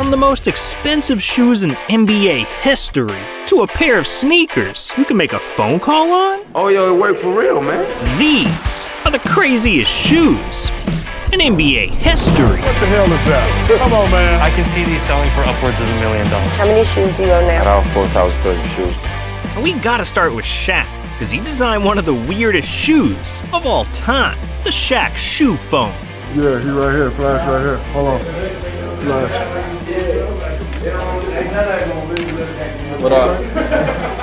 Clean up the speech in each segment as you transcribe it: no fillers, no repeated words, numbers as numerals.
From the most expensive shoes in NBA history to a pair of sneakers you can make a phone call on, Oh, yo, it worked for real, man. these are the craziest shoes in NBA history. What the hell is that? Come on, man. I can see these selling for upwards of $1 million. How many shoes do you own now? Around 4,000 pairs of shoes. And we gotta start with Shaq, because he designed one of the weirdest shoes of all time, the Shaq Shoe Phone. Yeah, he right here. Flash right here. Hold on. Flash. What up?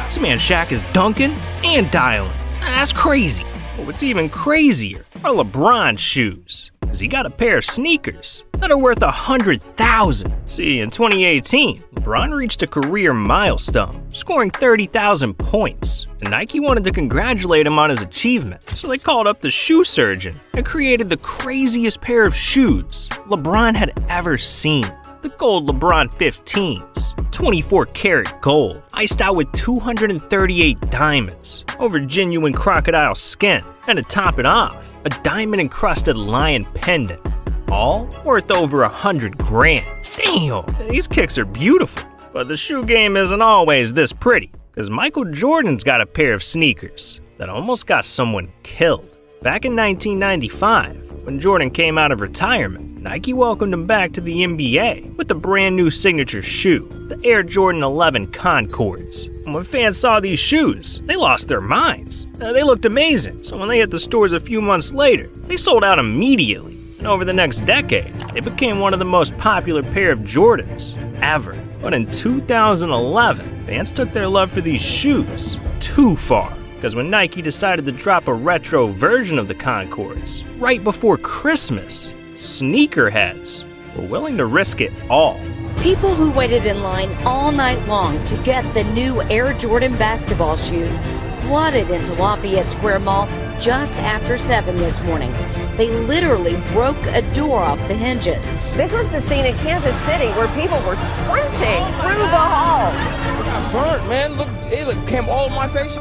This man Shaq is dunking and dialing. That's crazy. But what's even crazier are LeBron's shoes, because he got a pair of sneakers that are worth $100,000. See, in 2018, LeBron reached a career milestone, scoring 30,000 points. And Nike wanted to congratulate him on his achievement, so they called up the shoe surgeon and created the craziest pair of shoes LeBron had ever seen. The gold LeBron 15s, 24 karat gold, iced out with 238 diamonds over genuine crocodile skin, and to top it off, a diamond encrusted lion pendant, all worth over $100 grand. Damn, these kicks are beautiful, but the shoe game isn't always this pretty, because Michael Jordan's got a pair of sneakers that almost got someone killed. Back in 1995, when Jordan came out of retirement, Nike welcomed him back to the NBA with a brand new signature shoe, the Air Jordan 11 Concords. And when fans saw these shoes, they lost their minds. They looked amazing, so when they hit the stores a few months later, they sold out immediately. And over the next decade, they became one of the most popular pair of Jordans ever. But in 2011, fans took their love for these shoes too far. Because when Nike decided to drop a retro version of the Concords right before Christmas, sneakerheads were willing to risk it all. People who waited in line all night long to get the new Air Jordan basketball shoes flooded into Lafayette Square Mall just after 7 this morning. They literally broke a door off the hinges. This was the scene in Kansas City where people were sprinting through the halls. I got burnt, man. Look, it came all over my face.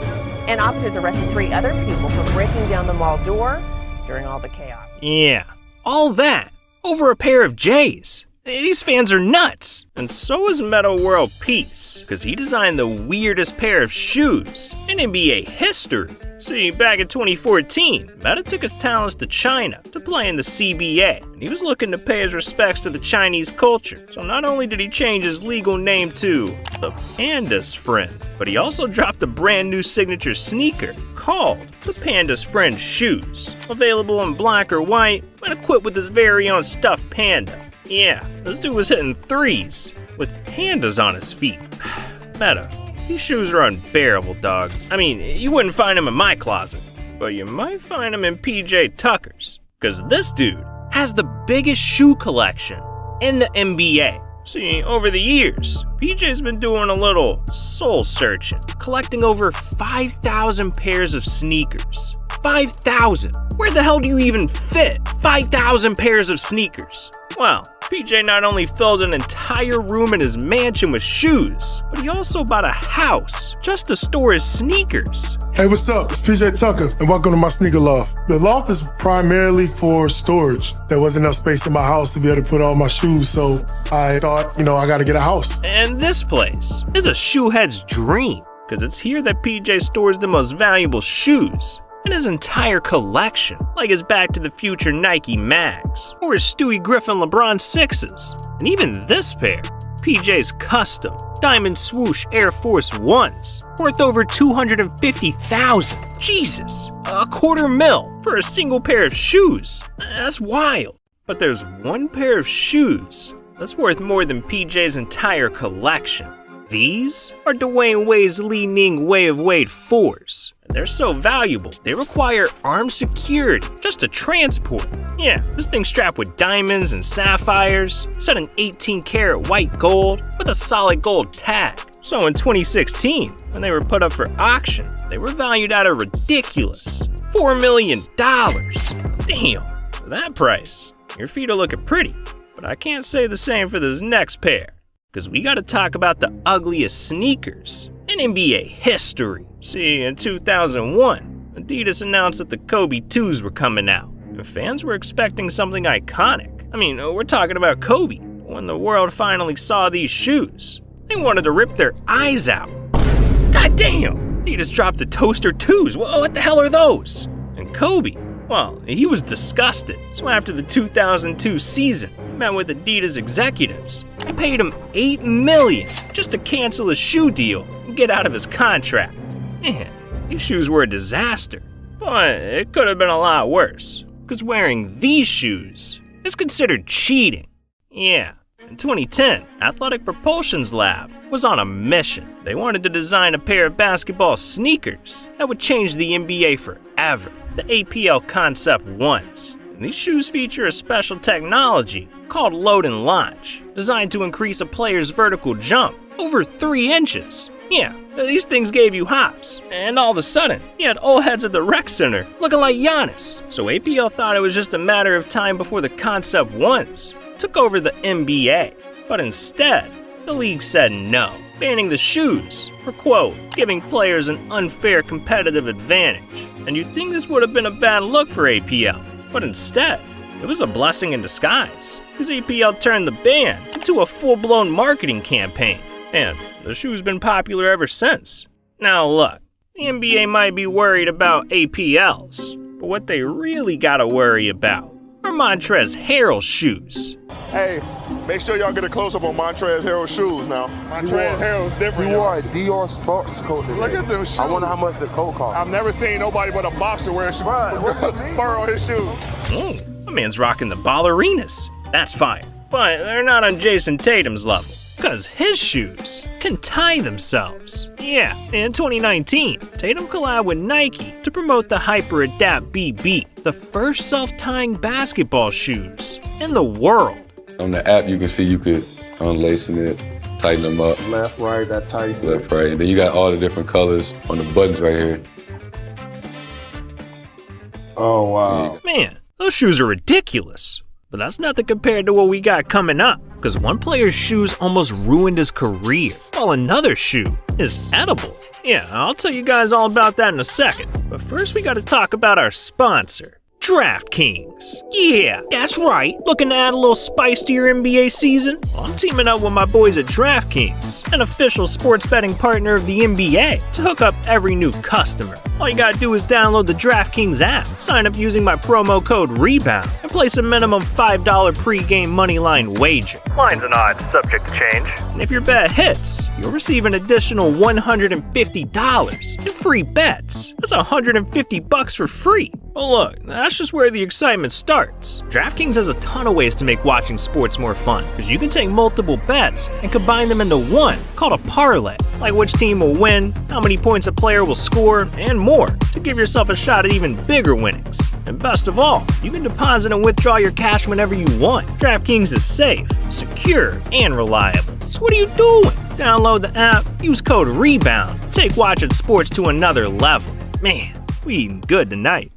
And opposites arrested 3 other people for breaking down the mall door during all the chaos. Yeah, all that over a pair of J's. These fans are nuts. And so is Metta World Peace, because he designed the weirdest pair of shoes in NBA history. See, back in 2014, Metta took his talents to China to play in the CBA, and he was looking to pay his respects to the Chinese culture. So not only did he change his legal name to the Panda's Friend, but he also dropped a brand new signature sneaker called the Panda's Friend Shoes, available in black or white and equipped with his very own stuffed panda. Yeah, this dude was hitting threes with pandas on his feet. Metta, these shoes are unbearable, dog. I mean, you wouldn't find them in my closet, but you might find them in PJ Tucker's, because this dude has the biggest shoe collection in the NBA. See, over the years, PJ's been doing a little soul searching, collecting over 5,000 pairs of sneakers. 5,000! Where the hell do you even fit 5,000 pairs of sneakers? Well, PJ not only filled an entire room in his mansion with shoes, but he also bought a house just to store his sneakers. Hey, what's up? It's PJ Tucker, and welcome to my sneaker loft. The loft is primarily for storage. There wasn't enough space in my house to be able to put all my shoes, so I thought, I gotta get a house. And this place is a shoehead's dream, because it's here that PJ stores the most valuable shoes in his entire collection, like his Back to the Future Nike Mags, or his Stewie Griffin LeBron 6s, and even this pair, PJ's custom Diamond Swoosh Air Force 1s, worth over $250,000. Jesus, $250,000 for a single pair of shoes. That's wild. But there's one pair of shoes that's worth more than PJ's entire collection. These are Dwayne Wade's Li Ning Way of Wade 4s. They're so valuable, they require armed security just to transport. Yeah, this thing's strapped with diamonds and sapphires, set in 18 karat white gold with a solid gold tag. So in 2016, when they were put up for auction, they were valued at a ridiculous $4 million. Damn, for that price, your feet are looking pretty. But I can't say the same for this next pair, because we gotta talk about the ugliest sneakers in NBA history. See, in 2001, Adidas announced that the Kobe 2s were coming out, and fans were expecting something iconic. I mean, we're talking about Kobe, When the world finally saw these shoes, they wanted to rip their eyes out. God damn! Adidas dropped the Toaster 2s. What the hell are those? And Kobe, well, he was disgusted. So after the 2002 season, he met with Adidas executives and paid him $8 million just to cancel his shoe deal and get out of his contract. Man, these shoes were a disaster. But it could have been a lot worse, because wearing these shoes is considered cheating. Yeah. In 2010, Athletic Propulsion's lab was on a mission. They wanted to design a pair of basketball sneakers that would change the NBA forever, the APL Concept 1s. And these shoes feature a special technology called load and launch, designed to increase a player's vertical jump over 3 inches. Yeah, these things gave you hops, and all of a sudden, you had old heads at the rec center looking like Giannis. So APL thought it was just a matter of time before the Concept 1s took over the NBA. But instead, the league said no, banning the shoes for, quote, giving players an unfair competitive advantage. And you'd think this would have been a bad look for APL, but instead, it was a blessing in disguise, because APL turned the ban into a full-blown marketing campaign. And the shoe's been popular ever since. Now look, the NBA might be worried about APLs, but what they really gotta worry about are Montrezl Harrell shoes. Hey, make sure y'all get a close-up on Montrezl Harrell's shoes now. Montrezl Harrell's different. He wore a Dior sports coat today. Look at them shoes. I wonder how much the coat cost. I've never seen nobody but a boxer wear shoes. Fur on his shoes. My man's rocking the ballerinas. That's fire. But they're not on Jason Tatum's level, because his shoes can tie themselves. Yeah, in 2019, Tatum collabed with Nike to promote the Hyper Adapt BB, the first self-tying basketball shoes in the world. On the app, you can see you could unlacing it, tighten them up. Left, right, that tight. Left, right. And then you got all the different colors on the buttons right here. Oh, wow. Man, those shoes are ridiculous. But that's nothing compared to what we got coming up, because one player's shoes almost ruined his career, while another shoe is edible. Yeah, I'll tell you guys all about that in a second. But first we gotta talk about our sponsor, DraftKings. Yeah, that's right. Looking to add a little spice to your NBA season? Well, I'm teaming up with my boys at DraftKings, an official sports betting partner of the NBA, to hook up every new customer. All you gotta do is download the DraftKings app, sign up using my promo code REBOUND, and place a minimum $5 pregame moneyline wager. Lines and odds subject to change. And if your bet hits, you'll receive an additional $150 in free bets. That's $150 for free. Well, look, that's just where the excitement starts. DraftKings has a ton of ways to make watching sports more fun, because you can take multiple bets and combine them into one called a parlay, like which team will win, how many points a player will score, and more, to give yourself a shot at even bigger winnings. And best of all, you can deposit and withdraw your cash whenever you want. DraftKings is safe, secure, and reliable. So what are you doing? Download the app, use code REBOUND, take watching sports to another level. Man, we eating good tonight.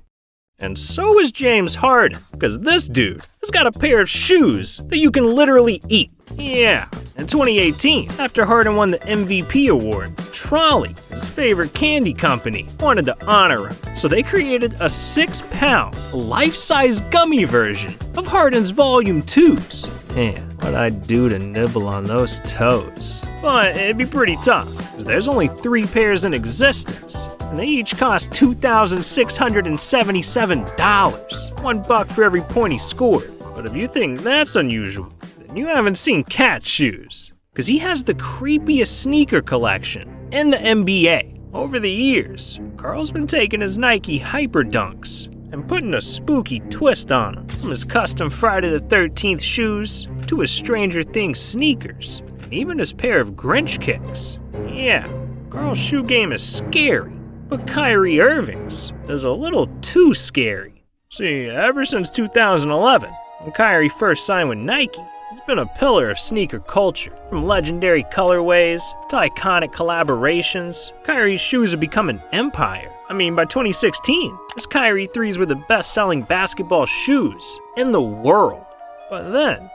And so is James Harden, because this dude has got a pair of shoes that you can literally eat. Yeah, in 2018, after Harden won the MVP award, Trolley, his favorite candy company, wanted to honor him. So they created a 6-pound, life-size gummy version of Harden's Volume 2s. Man, what I'd do to nibble on those toes. But it'd be pretty tough, because there's only 3 pairs in existence, and they each cost $2,677. $1 for every point he scored. But if you think that's unusual, then you haven't seen Cat's shoes, because he has the creepiest sneaker collection in the NBA. Over the years, Carl's been taking his Nike Hyper Dunks and putting a spooky twist on them, from his custom Friday the 13th shoes to his Stranger Things sneakers, and even his pair of Grinch kicks. Yeah, Carl's shoe game is scary, but Kyrie Irving's is a little too scary. See, ever since 2011, when Kyrie first signed with Nike, he's been a pillar of sneaker culture. From legendary colorways to iconic collaborations, Kyrie's shoes have become an empire. I mean, by 2016, his Kyrie 3s were the best-selling basketball shoes in the world. But then,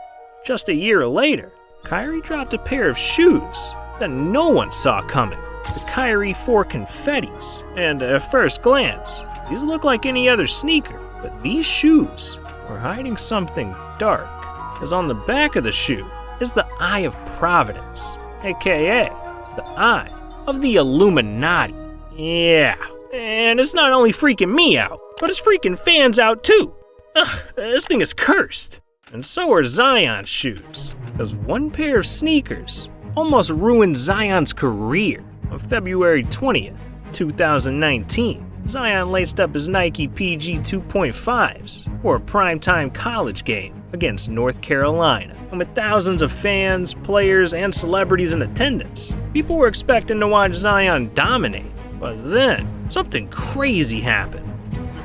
just a year later, Kyrie dropped a pair of shoes that no one saw coming. The Kyrie 4 Confettis. And at first glance, these look like any other sneaker, but these shoes were hiding something dark. Because on the back of the shoe, is the Eye of Providence, aka the Eye of the Illuminati. Yeah, and it's not only freaking me out, but it's freaking fans out too. Ugh, this thing is cursed. And so are Zion's shoes, because one pair of sneakers almost ruined Zion's career. On February 20th, 2019, Zion laced up his Nike PG 2.5s for a primetime college game against North Carolina. And with thousands of fans, players, and celebrities in attendance, people were expecting to watch Zion dominate. But then, something crazy happened.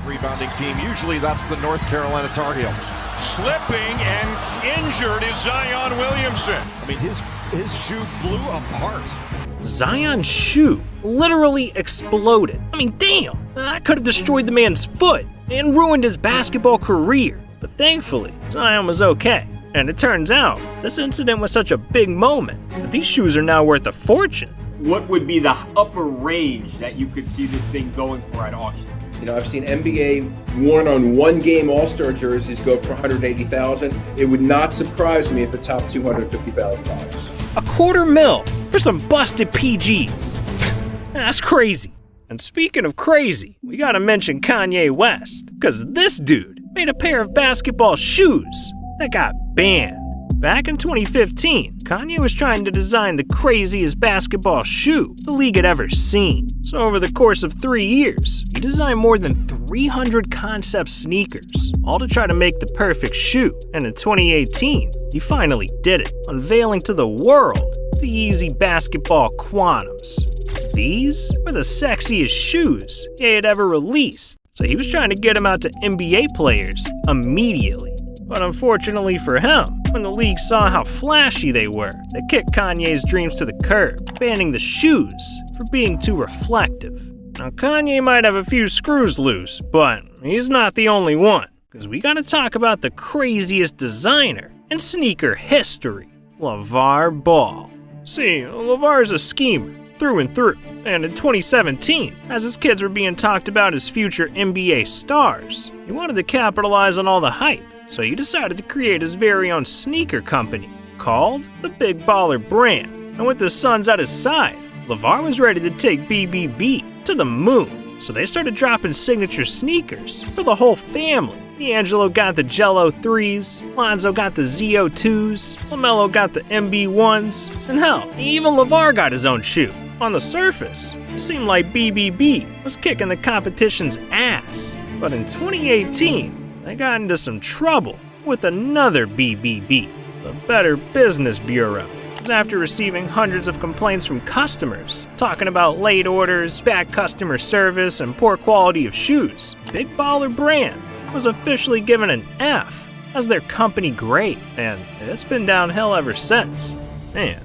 Rebounding team, usually that's the North Carolina Tar Heels. Slipping and injured is Zion Williamson. I mean, his shoe blew apart. Zion's shoe literally exploded. I mean, damn, that could have destroyed the man's foot and ruined his basketball career. But thankfully, Zion was okay. And it turns out, this incident was such a big moment that these shoes are now worth a fortune. What would be the upper range that you could see this thing going for at auction? You know, I've seen NBA worn on one-game All-Star jerseys go for $180,000. It would not surprise me if it topped $250,000. $250,000 for some busted PGs. That's crazy. And speaking of crazy, we gotta mention Kanye West, because this dude made a pair of basketball shoes that got banned. Back in 2015, Kanye was trying to design the craziest basketball shoe the league had ever seen. So over the course of 3 years, he designed more than 300 concept sneakers, all to try to make the perfect shoe. And in 2018, he finally did it, unveiling to the world the Yeezy Basketball Quantums. These were the sexiest shoes he had ever released, so he was trying to get them out to NBA players immediately. But unfortunately for him, when the league saw how flashy they were, they kicked Kanye's dreams to the curb, banning the shoes for being too reflective. Now Kanye might have a few screws loose, but he's not the only one, because we gotta talk about the craziest designer in sneaker history, LeVar Ball. See, LeVar's a schemer through and through, and in 2017, as his kids were being talked about as future NBA stars, he wanted to capitalize on all the hype. So he decided to create his very own sneaker company called the Big Baller Brand. And with his sons at his side, LeVar was ready to take BBB to the moon. So they started dropping signature sneakers for the whole family. D'Angelo got the Jello 3s, Lonzo got the ZO2s, LaMelo got the MB1s, and hell, even LeVar got his own shoe. On the surface, it seemed like BBB was kicking the competition's ass. But in 2018, they got into some trouble with another BBB, the Better Business Bureau. It was after receiving hundreds of complaints from customers talking about late orders, bad customer service, and poor quality of shoes. Big Baller Brand was officially given an F as their company grade, and it's been downhill ever since. Man,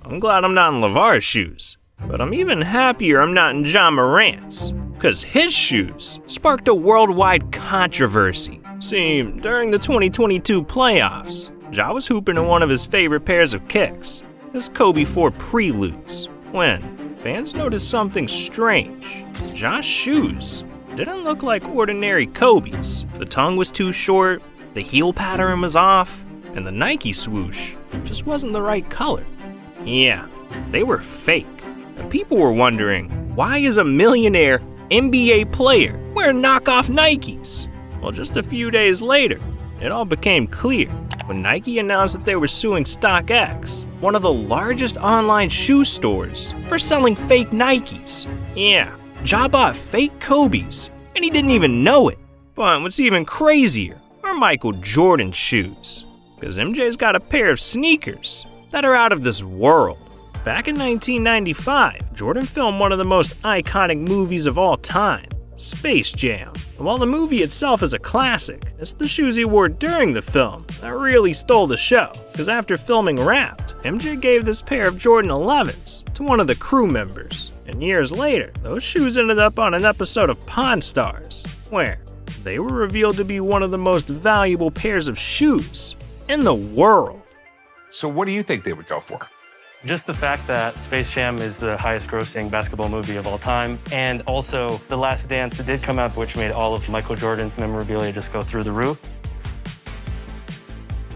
I'm glad I'm not in LeVar's shoes, but I'm even happier I'm not in Ja Morant's, because his shoes sparked a worldwide controversy. See, during the 2022 playoffs, Ja was hooping in one of his favorite pairs of kicks, his Kobe 4 Preludes, when fans noticed something strange. Ja's shoes didn't look like ordinary Kobe's. The tongue was too short, the heel pattern was off, and the Nike swoosh just wasn't the right color. Yeah, they were fake. And people were wondering, why is a millionaire NBA player wearing knockoff Nikes? Well, just a few days later, it all became clear when Nike announced that they were suing StockX, one of the largest online shoe stores, for selling fake Nikes. Yeah, Ja bought fake Kobe's, and he didn't even know it. But what's even crazier are Michael Jordan shoes, because MJ's got a pair of sneakers that are out of this world. Back in 1995, Jordan filmed one of the most iconic movies of all time, Space Jam. And while the movie itself is a classic, it's the shoes he wore during the film that really stole the show. Because after filming Wrapped, MJ gave this pair of Jordan 11s to one of the crew members. And years later, those shoes ended up on an episode of Pawn Stars, where they were revealed to be one of the most valuable pairs of shoes in the world. So what do you think they would go for? Just the fact that Space Jam is the highest grossing basketball movie of all time, and also The Last Dance did come out, which made all of Michael Jordan's memorabilia just go through the roof.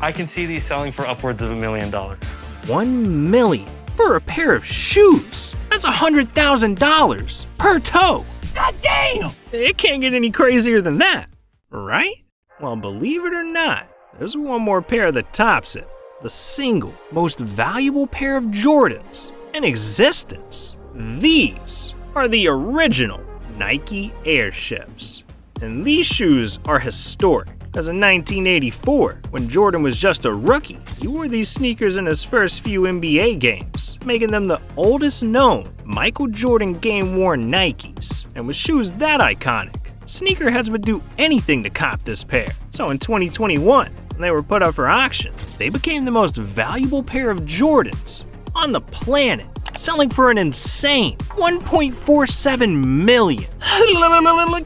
I can see these selling for upwards of $1 million. $1 million for a pair of shoes? That's $100,000 per toe. God damn! It can't get any crazier than that, right? Well, believe it or not, there's one more pair that tops it. The single most valuable pair of Jordans in existence. These are the original Nike Airships. And these shoes are historic, because in 1984, when Jordan was just a rookie, he wore these sneakers in his first few NBA games, making them the oldest known Michael Jordan game-worn Nikes. And with shoes that iconic, sneakerheads would do anything to cop this pair. So in 2021, when they were put up for auction, they became the most valuable pair of Jordans on the planet, selling for an insane $1.47 million.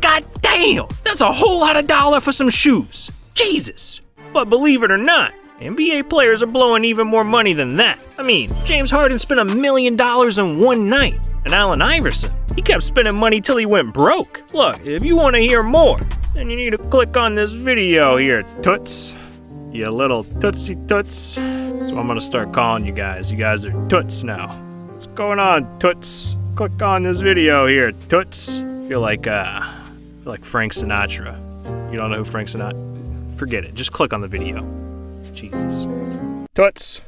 God damn! That's a whole lot of dollar for some shoes. Jesus! But believe it or not, NBA players are blowing even more money than that. I mean, James Harden spent $1 million in one night, and Allen Iverson, he kept spending money till he went broke. Look, if you want to hear more, then you need to click on this video here, toots. You little tootsie toots. That's what I'm gonna start calling you guys. You guys are toots now. What's going on, toots? Click on this video here, toots. Feel like Frank Sinatra. You don't know who Frank Sinatra? Forget it. Just click on the video. Jesus. Toots.